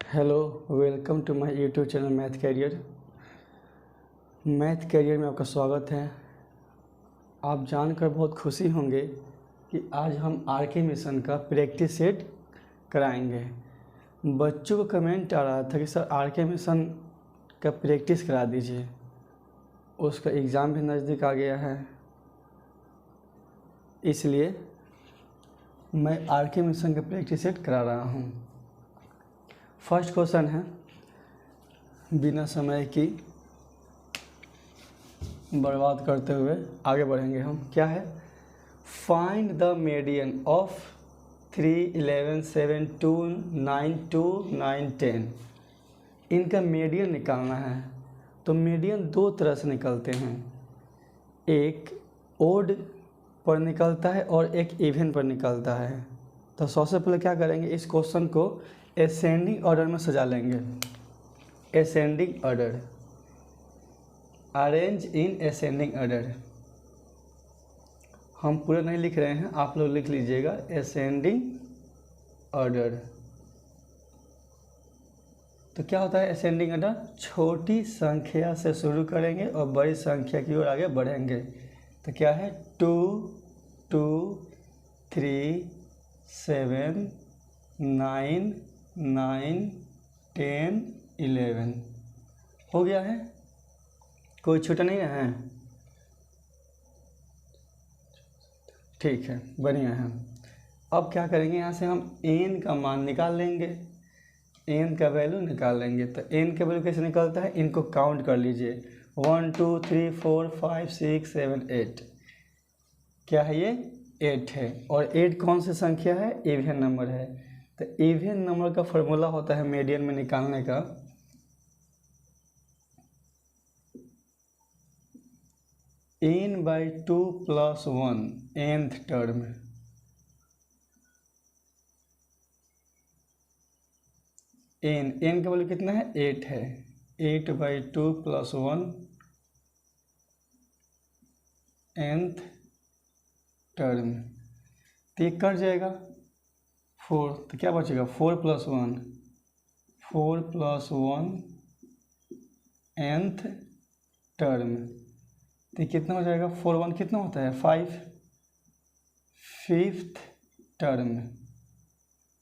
Hello, welcome to my YouTube channel math career. Math career में आपका स्वागत है। आप जानकर बहुत खुशी होंगे कि आज हम आरके मिशन का प्रैक्टिस सेट कराएंगे। बच्चों को कमेंट आ रहा था कि सर आरके मिशन का प्रैक्टिस करा दीजिए, उसका एग्ज़ाम भी नज़दीक आ गया है, इसलिए मैं आरके मिशन का प्रैक्टिस सेट करा रहा हूँ। फर्स्ट क्वेश्चन है, बिना समय की बर्बाद करते हुए आगे बढ़ेंगे हम। क्या है? Find the median of 3, 11, 7, 2, 9, 2, 9, 10। इनका मीडियन निकालना है। तो मीडियन दो तरह से निकलते हैं, एक ओड पर निकलता है और एक इवन पर निकलता है। तो सबसे पहले क्या करेंगे, इस क्वेश्चन को असेंडिंग ऑर्डर में सजा लेंगे। Ascending order, arrange in ascending order. हम पूरा नहीं लिख रहे हैं, आप लोग लिख लीजिएगा असेंडिंग ऑर्डर। तो क्या होता है असेंडिंग ऑर्डर? छोटी संख्या से शुरू करेंगे और बड़ी संख्या की ओर आगे बढ़ेंगे। तो क्या है? 2, 2, 3, 7, 9, 9, 10, 11 हो गया है। कोई छूटा नहीं है? ठीक है, बढ़िया है। अब क्या करेंगे, यहाँ से हम n का मान निकाल लेंगे, n का वैल्यू निकाल लेंगे। तो n का वैल्यू कैसे निकलता है, इनको काउंट कर लीजिए। 1, 2, 3, 4, 5, 6, 7, 8। क्या है ये? 8 है। और 8 कौन सी संख्या है? इवन नंबर है। तो इवन नंबर का फॉर्मूला होता है मीडियन में निकालने का, n/2 + 1 nth टर्म। n का वैल्यू कितना है? 8 है। 8/2 + 1 nth टर्म। तो ये कट जाएगा 4, तो क्या बचेगा? 4 + 1, 4 + 1 nth टर्म। तो कितना हो जाएगा? 4, 1 कितना होता है? 5, 5th टर्म।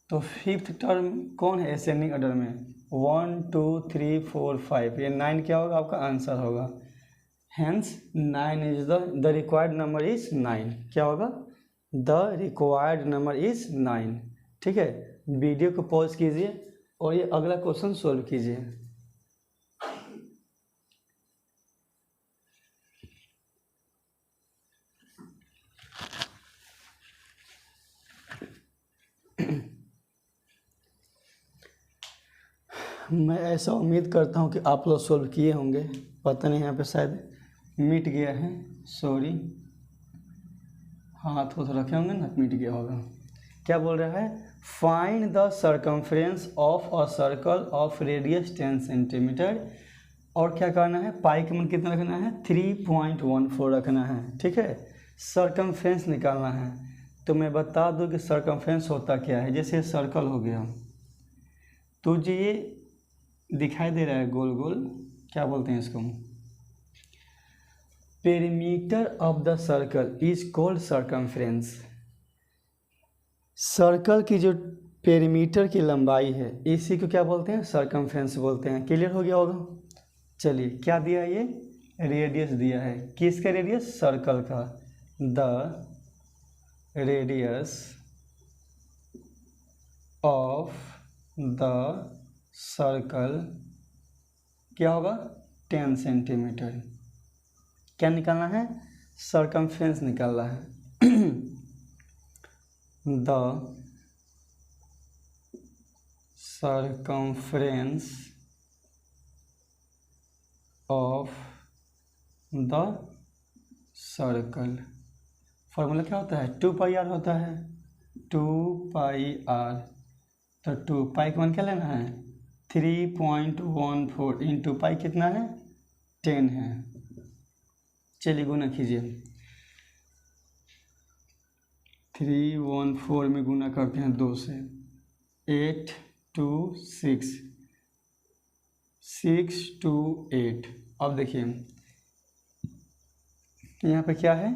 तो 5th टर्म कौन है असेंडिंग ऑर्डर में? 1, 2, 3, 4, 5। ये 9 क्या होगा? आपका आंसर होगा। Hence 9 is the required number is 9। क्या होगा? The required number is 9। ठीक है, वीडियो को पॉज कीजिए और ये अगला क्वेश्चन सोल्व कीजिए। मैं ऐसा उम्मीद करता हूँ कि आप लोग सोल्व किए होंगे। पता नहीं यहाँ पे शायद मिट गया है, सॉरी। हाथ वो रखे होंगे ना, मिट गया होगा। क्या बोल रहा है? Find the circumference of a circle of radius 10 centimetre. और क्या करना है? पाई का मान कितना रखना है? 3.14 रखना है। ठीक है, सर्कमफ्रेंस निकालना है। तो मैं बता दूं कि सर्कमफ्रेंस होता क्या है। जैसे सर्कल हो गया, तो जो ये दिखाई दे रहा है गोल गोल, क्या बोलते हैं इसको? Perimeter of the circle is called circumference. Circle की जो पेरीमीटर की लंबाई है, इसी को क्या बोलते हैं? सर्कमफ्रेंस बोलते हैं। क्लियर हो गया होगा? चलिए, क्या दिया है? ये रेडियस दिया है। किसका रेडियस? सर्कल का। The radius of the circle क्या होगा? 10 सेंटीमीटर। क्या निकालना है? सर्कमफ्रेंस निकालना है। The circumference of the circle। Formula क्या होता है? 2πr होता है। 2πr। तो 2 पाई का मान क्या लेना है? 3.14 इंटू पाई कितना है? 10 है। चलिए गुना कीजिए। 314 में गुना करते हैं 2 से, 8, 2, 6। 6 2 8। अब देखिए यहाँ पे क्या है,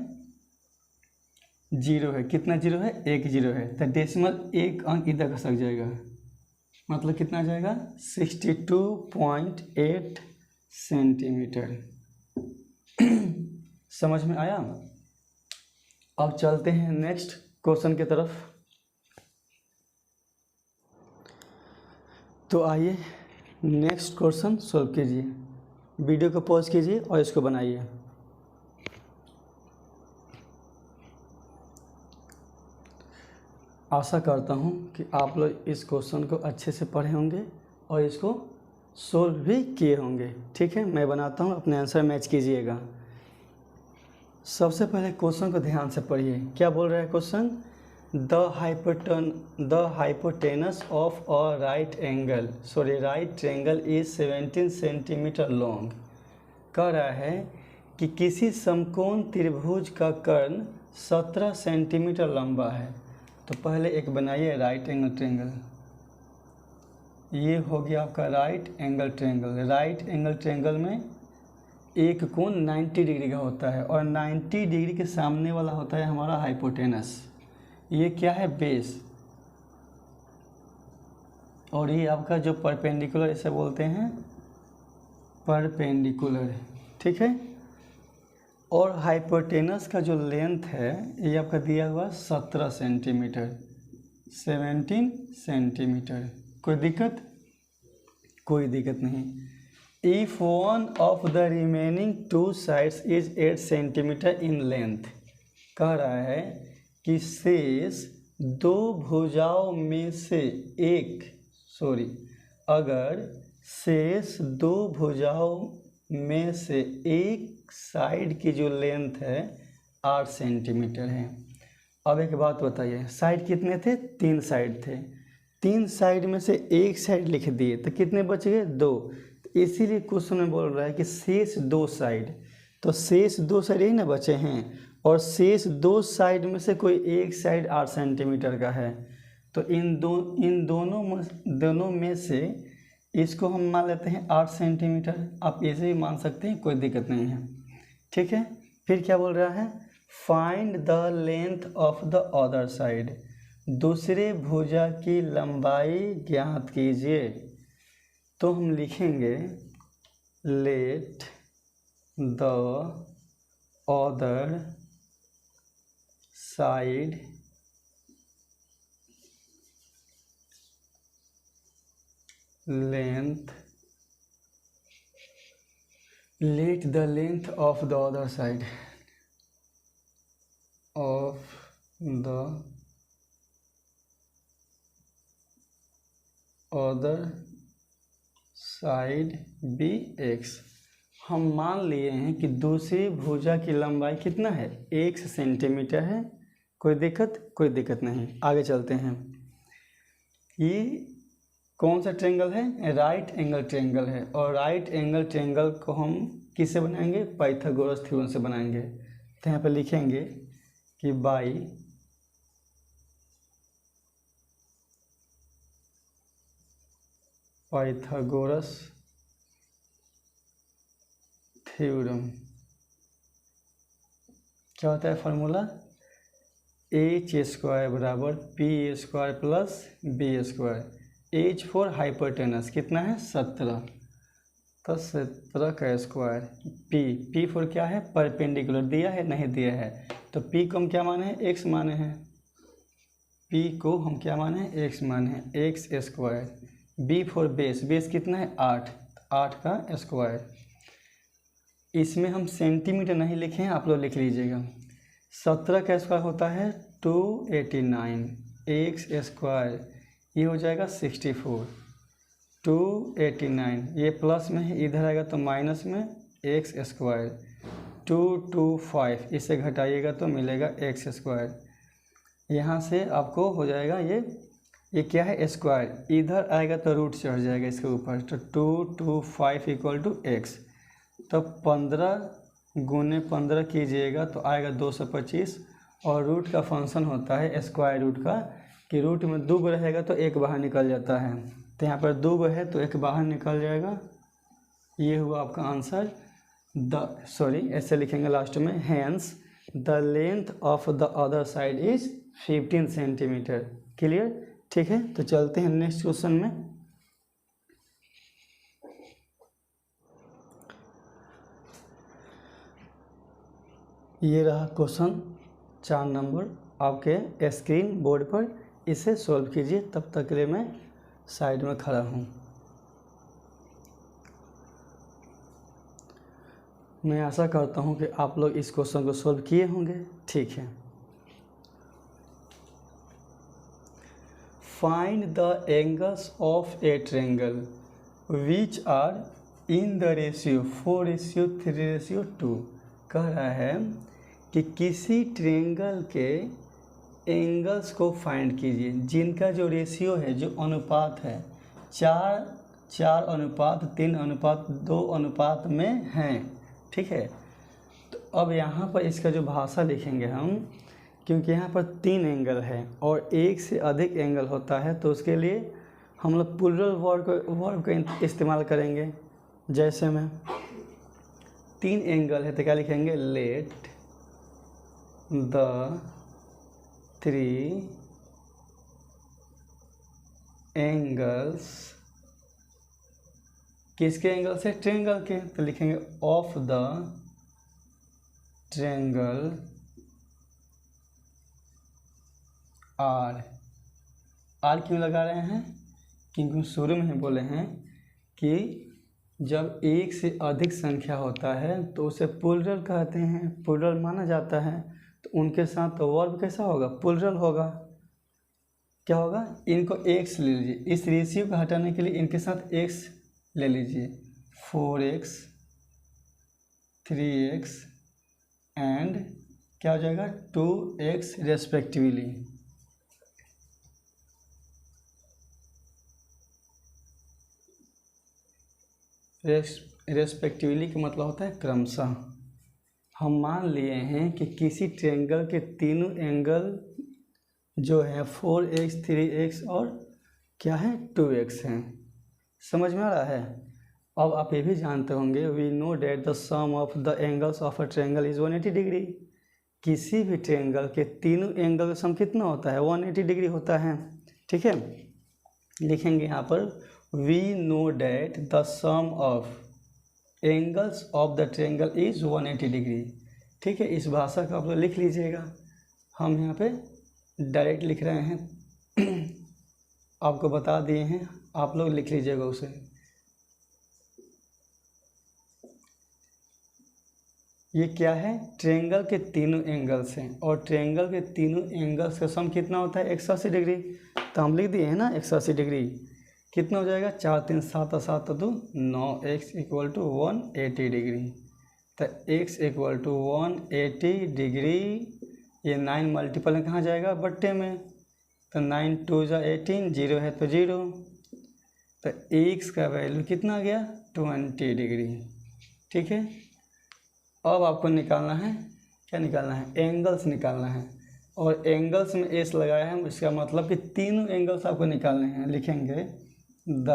जीरो है। कितना जीरो है, एक जीरो है, तो डेसिमल एक अंक इधर खसक जाएगा, मतलब कितना जाएगा 62.8 सेंटीमीटर। समझ में आया। अब चलते हैं नेक्स्ट क्वेश्चन की तरफ। तो आइए नेक्स्ट क्वेश्चन सॉल्व कीजिए। वीडियो को पॉज कीजिए और इसको बनाइए। आशा करता हूँ कि आप लोग इस क्वेश्चन को अच्छे से पढ़े होंगे और इसको सोल्व भी किए होंगे। ठीक है, मैं बनाता हूँ, अपने आंसर मैच कीजिएगा। सबसे पहले क्वेश्चन को ध्यान से पढ़िए। क्या बोल रहा है question, the hypotenuse of a right triangle is 17 centimetre long. कह रहा है कि किसी समकोण त्रिभुज का कर्ण 17 सेंटीमीटर लंबा है। तो पहले एक बनाइए राइट एंगल ट्रायंगल। ये हो गया आपका right angle triangle. Right angle triangle में एक कोण 90 डिग्री का होता है और 90 डिग्री के सामने वाला होता है हमारा हाइपोटेनस। ये क्या है, बेस, और ये आपका जो परपेंडिकुलर, इसे बोलते हैं परपेंडिकुलर। ठीक है, और हाइपोटेनस का जो लेंथ है ये आपका दिया हुआ 17 सेंटीमीटर, 17 सेंटीमीटर। कोई दिक्कत, कोई दिक्कत नहीं। If one of the remaining two sides is 8 centimetre in length, कह रहा है कि शेष दो भुजाओं में से अगर शेष दो भुजाओं में से एक साइड की जो लेंथ है 8 सेंटीमीटर है। अब एक बात बताइए, साइड कितने थे, 3 साइड थे। 3 साइड में से एक साइड लिख दिए तो कितने बच गए, 2। इसीलिए क्वेश्चन में बोल रहा है कि शेष 2 साइड, तो शेष 2 साइड ही ना बचे हैं, और शेष 2 साइड में से कोई एक साइड 8 सेंटीमीटर का है। तो इन दोनों में से इसको हम मान लेते हैं 8 सेंटीमीटर। आप ऐसे भी मान सकते हैं, कोई दिक्कत नहीं है। ठीक है, फिर क्या बोल रहा है, find the length of the other side, दूसरे भुजा की लंबाई ज्ञात कीजिए। तो हम लिखेंगे let the other side length, let the length of the other side of the other side be x. हम मान लिए हैं कि दूसरी भुजा की लंबाई कितना है, 1 सेंटीमीटर है। कोई दिक्कत, कोई दिक्कत नहीं। आगे चलते हैं। ये कौन सा ट्रायंगल है, राइट एंगल ट्रायंगल है, और राइट एंगल ट्रायंगल को हम किससे बनाएंगे, पाइथागोरस थ्योरम से बनाएंगे। तो यहाँ पे लिखेंगे कि बाई पाइथागोरस थ्योरम। क्या होता है फॉर्मूला, h² बराबर p² plus b²। H for hypotenuse कितना है, 17, तो 17 का स्क्वायर। पी फॉर क्या है, परपेंडिकुलर, दिया है नहीं दिया है, तो पी को हम क्या माने हैं, एक्स माने हैं। पी को हम क्या माने हैं, एक्स माने हैं, x²। B for base, base कितना है 8, 8 का स्क्वायर। इसमें हम सेंटीमीटर नहीं लिखे हैं, आप लोग लिख लीजिएगा। 17 का स्क्वायर होता है 289, x², ये हो जाएगा 64, 289, ये प्लस में है, इधर आएगा तो माइनस में, x², 225, इसे घटाइएगा तो मिलेगा x²। यहाँ से आपको हो जाएगा ये क्या है, स्क्वायर, इधर आएगा तो रूट चढ़ जाएगा इसके ऊपर, तो 225 इक्वल टू x। तो 15 गुने 15 कीजिएगा तो आएगा 225, और रूट का फंक्शन होता है स्क्वायर रूट का, कि रूट में 2 रहेगा तो 1 बाहर निकल जाता है। तो यहाँ पर 2 है तो 1 बाहर निकल जाएगा, ये हुआ आपका आंसर। ऐसे लिखेंगे लास्ट में, hence the length of the other side is 15 centimetre. Clear? ठीक है, तो चलते हैं नेक्स्ट क्वेश्चन में। ये रहा क्वेश्चन 4 नंबर आपके स्क्रीन बोर्ड पर, इसे सॉल्व कीजिए। तब तक के लिए मैं साइड में खड़ा हूँ। मैं आशा करता हूँ कि आप लोग इस क्वेश्चन को सॉल्व किए होंगे। ठीक है, find the angles of a triangle which are in the ratio 4:3:2। कह रहा है कि किसी ट्रायंगल के एंगल्स को फाइंड कीजिए जिनका जो रेशियो है, जो अनुपात है, 4:3:2 में हैं। ठीक है, तो अब यहाँ पर इसका जो भाषा लिखेंगे हम, क्योंकि यहाँ पर 3 एंगल है और एक से अधिक एंगल होता है, तो उसके लिए हम लोग प्लूरल वर्ब का इस्तेमाल करेंगे। जैसे में 3 एंगल है तो क्या लिखेंगे, लेट द 3 एंगल्स, किसके एंगल से, ट्रायंगल के, तो लिखेंगे ऑफ द ट्रायंगल आर क्यों लगा रहे हैं, क्योंकि शुरू में ही बोले हैं कि जब एक से अधिक संख्या होता है तो उसे प्लूरल कहते हैं, प्लूरल माना जाता है। तो उनके साथ तो वर्ब कैसा होगा, प्लूरल होगा। क्या होगा, इनको एक्स ले लीजिए, इस रेशियो को हटाने के लिए इनके साथ एक्स ले लीजिए, 4x 3x एंड क्या हो जाएगा 2x रेस्पेक्टिवली। रेस्पेक्टिवली का मतलब होता है क्रमशः। हम मान लिए हैं कि किसी ट्रायंगल के तीनों एंगल जो है 4x 3x और क्या है 2x हैं। समझ में आ रहा है? अब आप ये भी जानते होंगे, we know that the sum of the angles of a triangle is 180 degree. किसी भी ट्रायंगल के तीनों एंगल का सम कितना होता है, 180 डिग्री होता है। ठीक है, लिखेंगे यहाँ पर we know that the sum of angles of the triangle is 180 degree. ठीक है, इस भाषा को आप लोग लिख लीजिएगा। हम यहाँ पे डायरेक्ट लिख रहे हैं, आपको बता दिए हैं, आप लोग लिख लीजिएगा उसे। ये क्या है, ट्रायंगल के तीनों एंगल्स हैं और ट्रायंगल के तीनों एंगल्स का सम कितना होता है, 180 डिग्री। तो हम लिख दिए हैं ना 180 डिग्री। कितना हो जाएगा, 4 3 7 7 2 9, x इक्वल टू 180 डिग्री। तो x इक्वल टू 180 डिग्री, ये 9 मल्टीपल में कहाँ जाएगा, बट्टे में। तो 9 2 जा 18, 0 है तो 0। तो x का वैल्यू कितना आ गया, 20 डिग्री। ठीक है, अब आपको निकालना है, क्या निकालना है, एंगल्स निकालना है। और एंगल्स में एस लगाया है, इसका मतलब कि तीनों एंगल्स आपको निकालने हैं। लिखेंगे द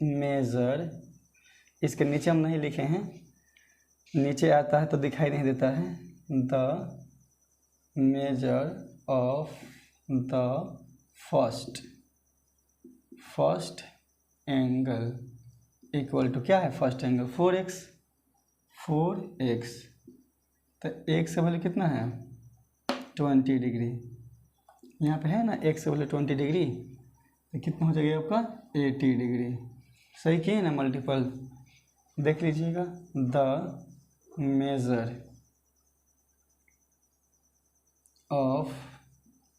मेजर, इसके नीचे हम नहीं लिखे हैं, नीचे आता है तो दिखाई नहीं देता है। The measure of the first angle equal to क्या है, फर्स्ट एंगल 4x। तो x का वैल्यू कितना है, 20 डिग्री। यहाँ पे है ना x का वैल्यू 20 डिग्री, तो कितना हो जाएगा आपका 80 डिग्री। सही किए ना मल्टीपल, देख लीजिएगा। The measure of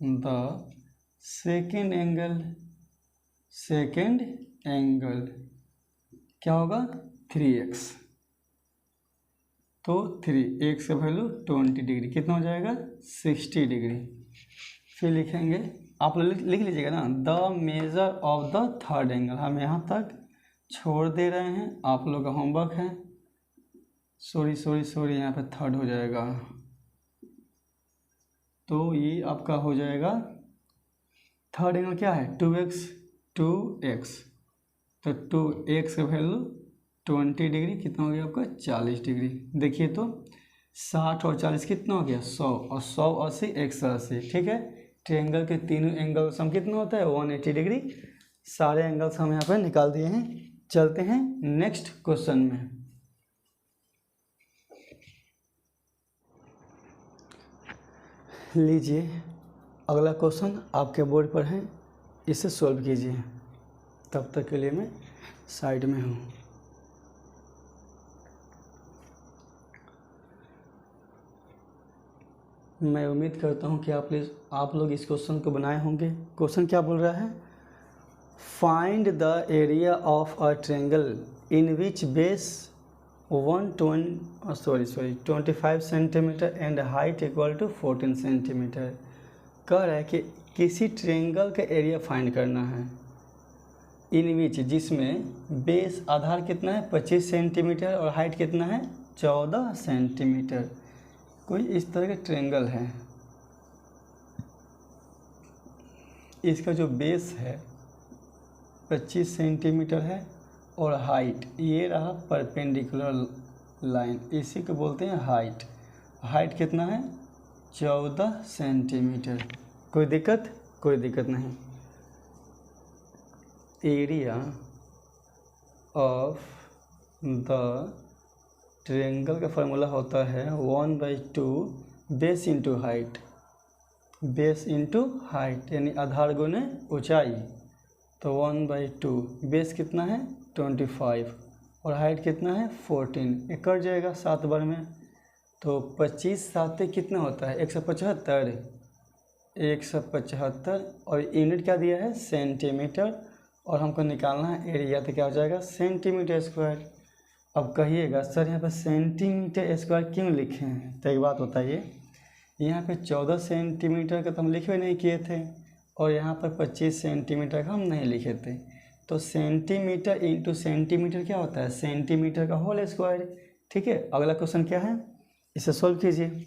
the second angle क्या होगा, 3x। तो 3x का वैल्यू 20 डिग्री, कितना हो जाएगा 60 डिग्री। फिर लिखेंगे, आप लोग लिख लीजिएगा ना, the measure of the third angle. हम यहाँ तक छोड़ दे रहे हैं, आप लोग का होमवर्क है। सॉरी यहाँ पे थर्ड हो जाएगा, तो ये आपका हो जाएगा थर्ड एंगल क्या है, 2x। तो 2x का वैल्यू 20 डिग्री कितना हो गया आपका 40 डिग्री। देखिए तो 60 और 40 कितना हो गया 100, और 100 80 180। ठीक है, ट्रायंगल के तीनों एंगल का सम कितना होता है 180 डिग्री। सारे एंगल्स हम यहाँ पर निकाल दिए हैं। चलते हैं नेक्स्ट क्वेश्चन में। लीजिए अगला क्वेश्चन आपके बोर्ड पर है, इसे सॉल्व कीजिए। तब तक के लिए मैं साइड में हूँ। मैं उम्मीद करता हूँ कि आप लोग इस क्वेश्चन को बनाए होंगे। क्वेश्चन क्या बोल रहा है, find the area of a triangle in which base 25 centimetre and height equal to 14 centimetre. कह रहा है कि किसी ट्रायंगल का एरिया फाइंड करना है इन विच, जिसमें बेस आधार कितना है 25 सेंटीमीटर और हाइट कितना है 14 सेंटीमीटर। कोई इस तरह का ट्रायंगल है, इसका जो बेस है 25 सेंटीमीटर है और हाइट ये रहा परपेंडिकुलर लाइन, इसी को बोलते हैं हाइट। हाइट कितना है 14 सेंटीमीटर। कोई दिक्कत? कोई दिक्कत नहीं। एरिया ऑफ द ट्रायंगल का फार्मूला होता है 1/2 base into height. Base into height यानी आधार गुने ऊंचाई। तो 1/2 बेस कितना है 25 और हाइट कितना है 14। ये कट जाएगा 7 बार में, तो 25 7 कितना होता है 175। 175 और यूनिट क्या दिया है सेंटीमीटर, और हमको निकालना है एरिया, तो क्या हो जाएगा सेंटीमीटर स्क्वायर। अब कहिएगा सर यहाँ पर सेंटीमीटर स्क्वायर क्यों लिखे हैं, तो एक बात बताइए, यहाँ पे 14 सेंटीमीटर का तो हम लिखे नहीं किए थे और यहाँ पर 25 सेंटीमीटर का हम नहीं लिखे थे। तो सेंटीमीटर इंटू सेंटीमीटर क्या होता है सेंटीमीटर का होल स्क्वायर। ठीक है, अगला क्वेश्चन क्या है, इसे सोल्व कीजिए।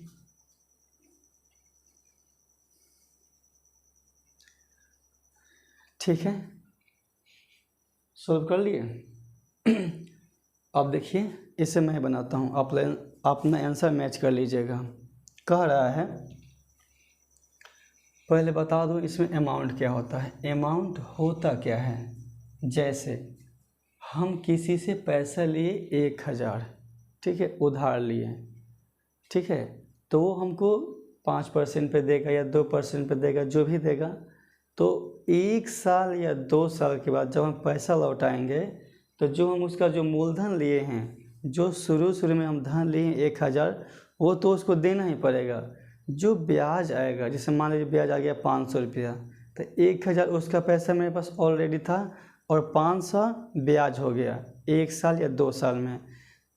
ठीक है, सोल्व कर लिए। अब देखिए इसे मैं बनाता हूँ, आप अपना आंसर मैच कर लीजिएगा। कह रहा है, पहले बता दूँ इसमें अमाउंट क्या होता है। अमाउंट होता क्या है, जैसे हम किसी से पैसा लिए 1000, ठीक है, उधार लिए, ठीक है, तो वो हमको 5% पे देगा या 2% पे देगा, जो भी देगा। तो 1 साल या 2 साल के बाद जब हम पैसा लौटाएंगे, तो जो हम उसका जो मूलधन लिए हैं, जो शुरू में हम धन लिए 1000, वो तो उसको देना ही पड़ेगा। जो ब्याज आएगा, जैसे मान लीजिए ब्याज आ गया 500 रुपया, तो 1000 उसका पैसा मेरे पास ऑलरेडी था और 500 ब्याज हो गया 1 साल या 2 साल में,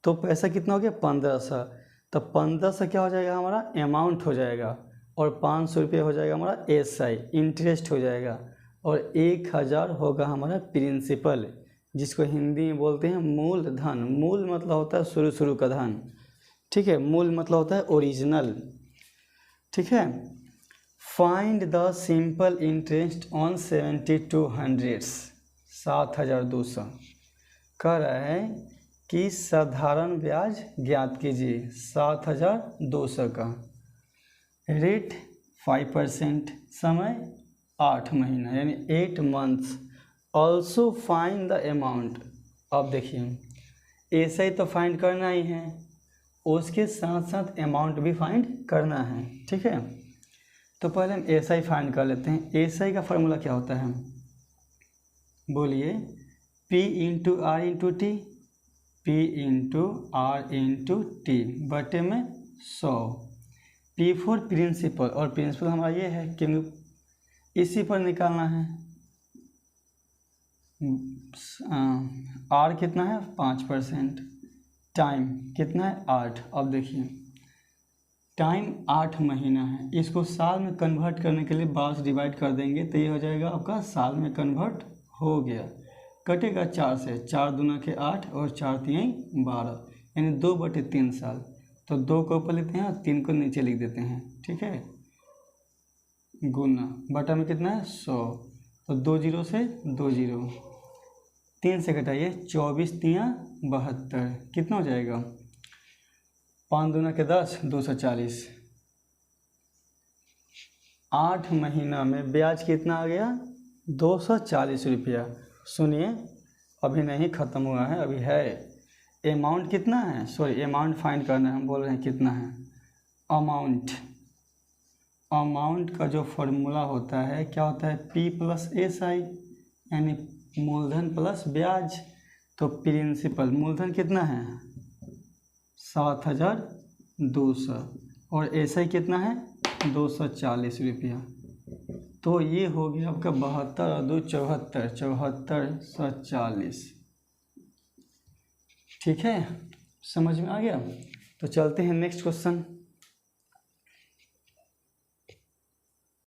तो पैसा कितना हो गया 1500। तो 1500 क्या हो जाएगा हमारा अमाउंट हो जाएगा, और 500 रुपये हो जाएगा हमारा SI इंटरेस्ट हो जाएगा, और 1000 होगा हमारा प्रिंसिपल, जिसको हिंदी में बोलते हैं मूलधन। मूल मतलब होता है शुरू का धन, ठीक है, मूल मतलब होता है ओरिजिनल। ठीक है, find the simple interest on 7200, 7200। कह रहा है कि साधारण ब्याज ज्ञात कीजिए 7200 का। रेट 5%, समय 8 महीना यानी 8 months. Also find the amount. अब देखिए ऐसा ही तो फाइंड करना ही है, उसके साथ साथ अमाउंट भी फाइंड करना है। ठीक है, तो पहले हम SI फाइंड कर लेते हैं। SI का फार्मूला क्या होता है, बोलिए, P into R into T, P into R into T बटे में 100। P फॉर प्रिंसिपल, और प्रिंसिपल हमारा ये है क्योंकि इसी पर निकालना है। R कितना है 5%, टाइम कितना है 8। अब देखिए टाइम 8 महीना है, इसको साल में कन्वर्ट करने के लिए 12 से डिवाइड कर देंगे, तो ये हो जाएगा आपका साल में कन्वर्ट हो गया। कटेगा 4 से, 4 दूना के 8 और 4 3 12, यानी 2/3 साल। तो 2 को ऊपर लेते हैं और 3 को नीचे लिख देते हैं। ठीक है, गुना बटा में कितना है 100, तो 2 0 से 2 0, 3 से घटाइए, 24 तियाँ 72, कितना हो जाएगा? 5 दूना के 10, 240। 8 महीना में ब्याज कितना आ गया? 240 रुपया। सुनिए, अभी नहीं ख़त्म हुआ है, अभी है। अमाउंट कितना है? सॉरी, अमाउंट फाइंड करना है, हम बोल रहे हैं कितना है। अमाउंट का जो फॉर्मूला होता है क्या होता है? P + SI, यानी मूलधन प्लस ब्याज। तो प्रिंसिपल मूलधन कितना है? 7200 और SI कितना है? 240 रुपया। तो ये हो गया आपका 72 और 2 74, 7440। ठीक है, समझ में आ गया? तो चलते हैं नेक्स्ट क्वेश्चन।